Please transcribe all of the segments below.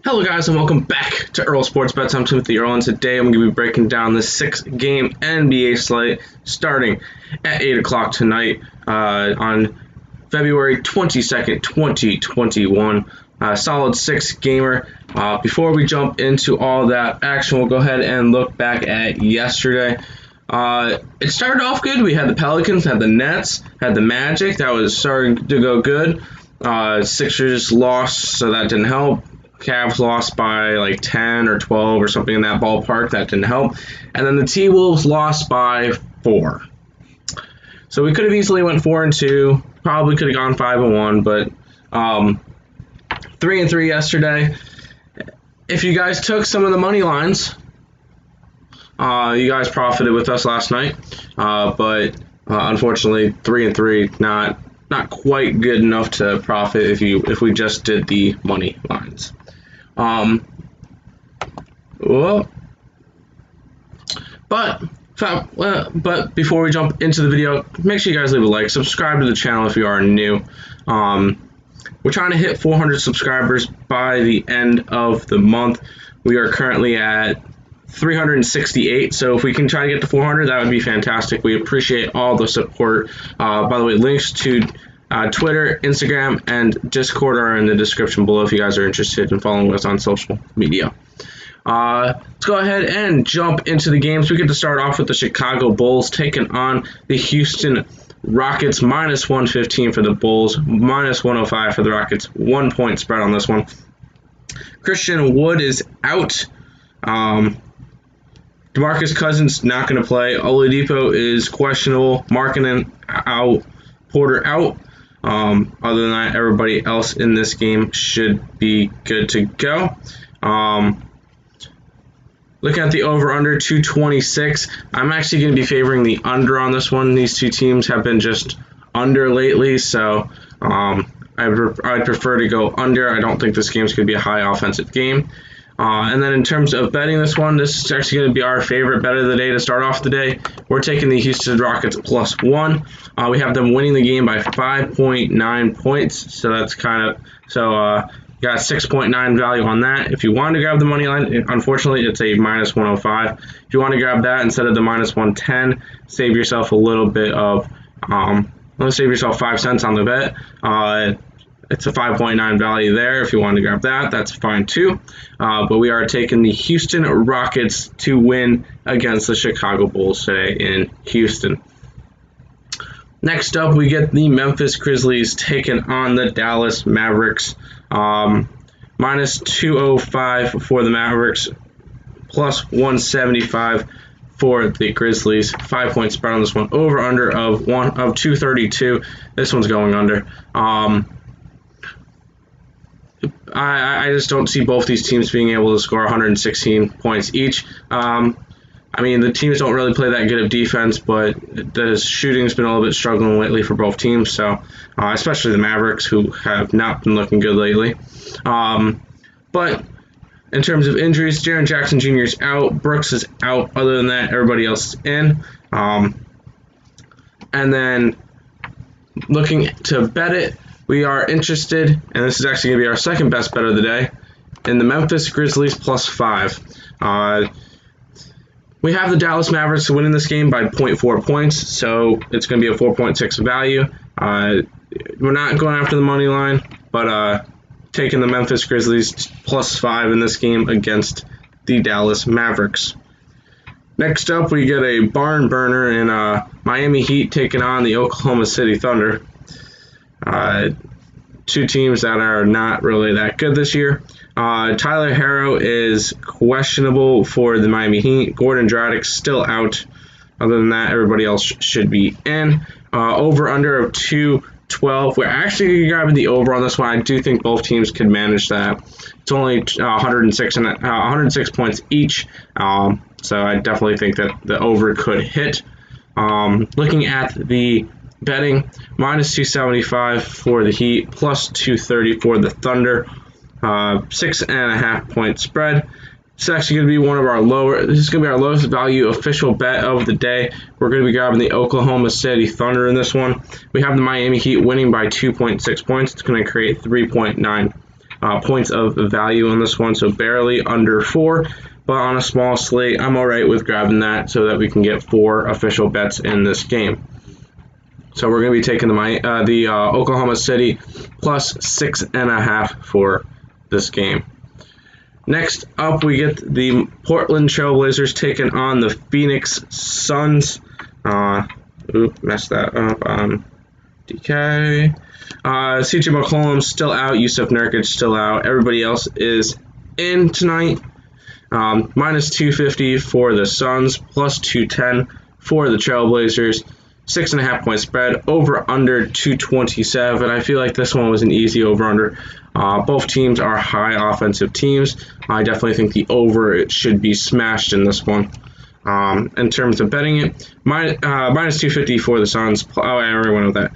Hello guys and welcome back to Earl Sports Bets. I'm Timothy Earl and today I'm going to be breaking down the 6-game NBA slate starting at 8 o'clock tonight on February 22nd, 2021. Solid 6-gamer. Before we jump into all that action, we'll go ahead and look back at yesterday. It started off good. We had the Pelicans, had the Nets, had the Magic. That was starting to go good. Sixers lost, so that didn't help. Cavs lost by like 10 or 12 or something in that ballpark. That didn't help. And then the T-Wolves lost by 4. So we could have easily went 4-2. Probably could have gone 5-1, but 3-3 yesterday. If you guys took some of the money lines, you guys profited with us last night. But unfortunately, 3-3 not quite good enough to profit if we just did the money lines. But before we jump into the video, make sure you guys leave a like, subscribe to the channel if you are new. We're trying to hit 400 subscribers by the end of the month. We are currently at 368, so if we can try to get to 400, that would be fantastic. We appreciate all the support. By the way, links to Twitter, Instagram, and Discord are in the description below if you guys are interested in following us on social media. Let's go ahead and jump into the games. We get to start off with the Chicago Bulls taking on the Houston Rockets. Minus 115 for the Bulls, minus 105 for the Rockets. 1 point spread on this one. Christian Wood is out. DeMarcus Cousins not going to play. Oladipo is questionable. Markkanen out. Porter out. Other than that, everybody else in this game should be good to go. Looking at the over-under, 226. I'm actually going to be favoring the under on this one. These two teams have been just under lately, so I'd prefer to go under. I don't think this game is going to be a high offensive game. And then in terms of betting this one, this is actually going to be our favorite bet of the day to start off the day. We're taking the Houston Rockets +1. We have them winning the game by 5.9 points. So that's you got 6.9 value on that. If you want to grab the money line, unfortunately, it's a minus 105. If you want to grab that instead of the minus 110, save yourself a little bit of, save yourself 5 cents on the bet. It's a 5.9 value there. If you want to grab that, that's fine too. But we are taking the Houston Rockets to win against the Chicago Bulls today in Houston. Next up, we get the Memphis Grizzlies taking on the Dallas Mavericks. Minus 205 for the Mavericks, plus 175 for the Grizzlies. 5 point spread on this one. Over under of 232. This one's going under. I just don't see both these teams being able to score 116 points each. The teams don't really play that good of defense, but the shooting's been a little bit struggling lately for both teams, so especially the Mavericks, who have not been looking good lately. But in terms of injuries, Jaren Jackson Jr. is out, Brooks is out. Other than that, everybody else is in. And then looking to bet it, we are interested, and this is actually going to be our second best bet of the day, in the Memphis Grizzlies +5. We have the Dallas Mavericks winning this game by 0.4 points, so it's going to be a 4.6 value. We're not going after the money line, but taking the Memphis Grizzlies +5 in this game against the Dallas Mavericks. Next up, we get a barn burner in Miami Heat taking on the Oklahoma City Thunder. Two teams that are not really that good this year. Tyler Herro is questionable for the Miami Heat. Gordon Dragic still out. Other than that, everybody else should be in. Over-under of 212. We're actually grabbing the over on this one. I do think both teams can manage that. It's only 106 points each. So I definitely think that the over could hit. Looking at the betting, minus 275 for the Heat, plus 230 for the Thunder. 6.5 point spread. This is actually going to be this is going to be our lowest value official bet of the day. We're going to be grabbing the Oklahoma City Thunder in this one. We have the Miami Heat winning by 2.6 points. It's going to create 3.9 points of value on this one, so barely under 4. But on a small slate, I'm all right with grabbing that so that we can get 4 official bets in this game. So we're going to be taking the Oklahoma City plus 6.5 for this game. Next up, we get the Portland Trailblazers taking on the Phoenix Suns. Messed that up on DK. CJ McCollum's still out. Yusuf Nurkic still out. Everybody else is in tonight. Minus 250 for the Suns, plus 210 for the Trailblazers. 6.5 point spread, over under 227. I feel like this one was an easy over under. Both teams are high offensive teams. I definitely think the over should be smashed in this one. In terms of betting it, minus 250 for the Suns. Oh, I already went with that.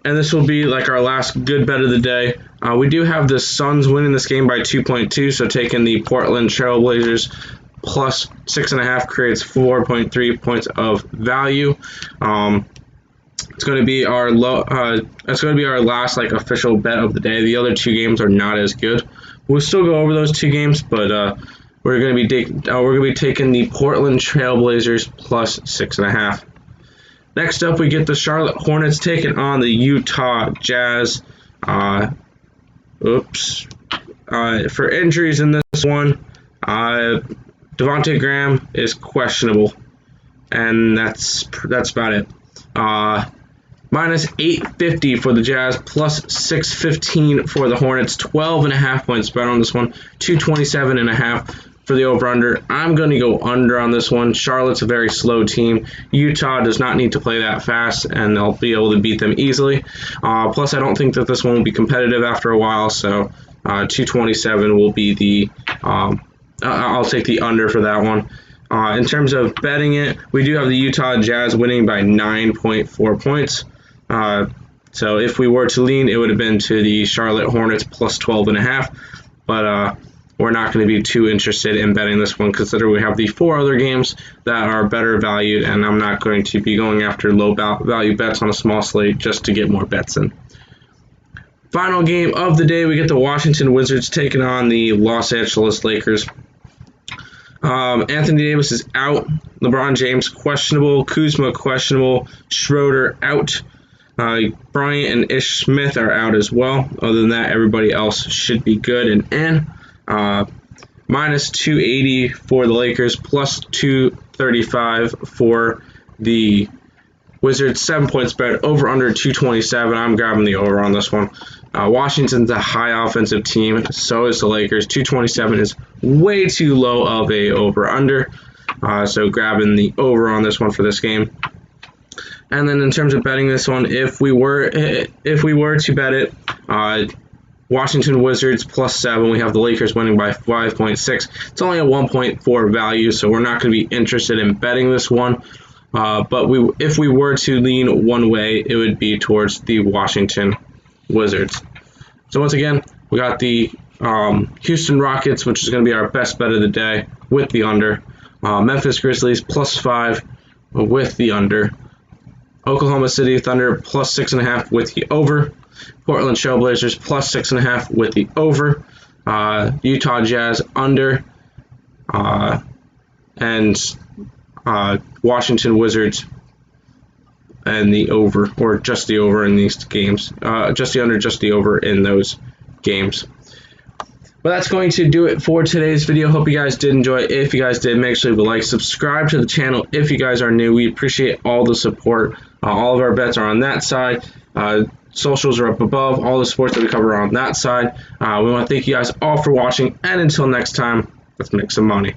And this will be like our last good bet of the day. We do have the Suns winning this game by 2.2, so taking the Portland Trailblazers plus 6.5 creates 4.3 points of value. It's going to be our last like official bet of the day. The other 2 games are not as good. We'll still go over those 2 games, but we're going to be taking the Portland Trailblazers plus 6.5. Next up, we get the Charlotte Hornets taking on the Utah Jazz. For injuries in this one, Devontae Graham is questionable, and that's about it. Minus 850 for the Jazz, plus 615 for the Hornets. 12.5 points spread on this one. 227.5 for the over-under. I'm going to go under on this one. Charlotte's a very slow team. Utah does not need to play that fast, and they'll be able to beat them easily. Plus, I don't think that this one will be competitive after a while, so 227 will be the... I'll take the under for that one. In terms of betting it, we do have the Utah Jazz winning by 9.4 points. So if we were to lean, it would have been to the Charlotte Hornets plus 12.5. But we're not going to be too interested in betting this one, considering we have the 4 other games that are better valued, and I'm not going to be going after low value bets on a small slate just to get more bets in. Final game of the day, we get the Washington Wizards taking on the Los Angeles Lakers. Anthony Davis is out. LeBron James questionable. Kuzma questionable. Schroeder out. Bryant and Ish Smith are out as well. Other than that, everybody else should be good and in. Minus 280 for the Lakers, plus 235 for the Wizards. 7-point spread, over under 227. I'm grabbing the over on this one. Washington's a high offensive team, so is the Lakers. 227 is way too low of a over under. So grabbing the over on this one for this game. And then in terms of betting this one, if we were to bet it, Washington Wizards plus 7. We have the Lakers winning by 5.6. It's only a 1.4 value, so we're not going to be interested in betting this one. But if we were to lean one way, it would be towards the Washington Wizards. So once again, we got the Houston Rockets, which is going to be our best bet of the day with the under. Memphis Grizzlies plus 5 with the under. Oklahoma City Thunder plus 6.5 with the over. Portland Trailblazers plus 6.5 with the over. Utah Jazz under. And Washington Wizards and the over, or just the over in these games. Just the under, just the over in those games. But that's going to do it for today's video. Hope you guys did enjoy it. If you guys did, make sure to leave a like, subscribe to the channel if you guys are new. We appreciate all the support. All of our bets are on that side. Socials are up above. All the sports that we cover are on that side. We want to thank you guys all for watching. And until next time, let's make some money.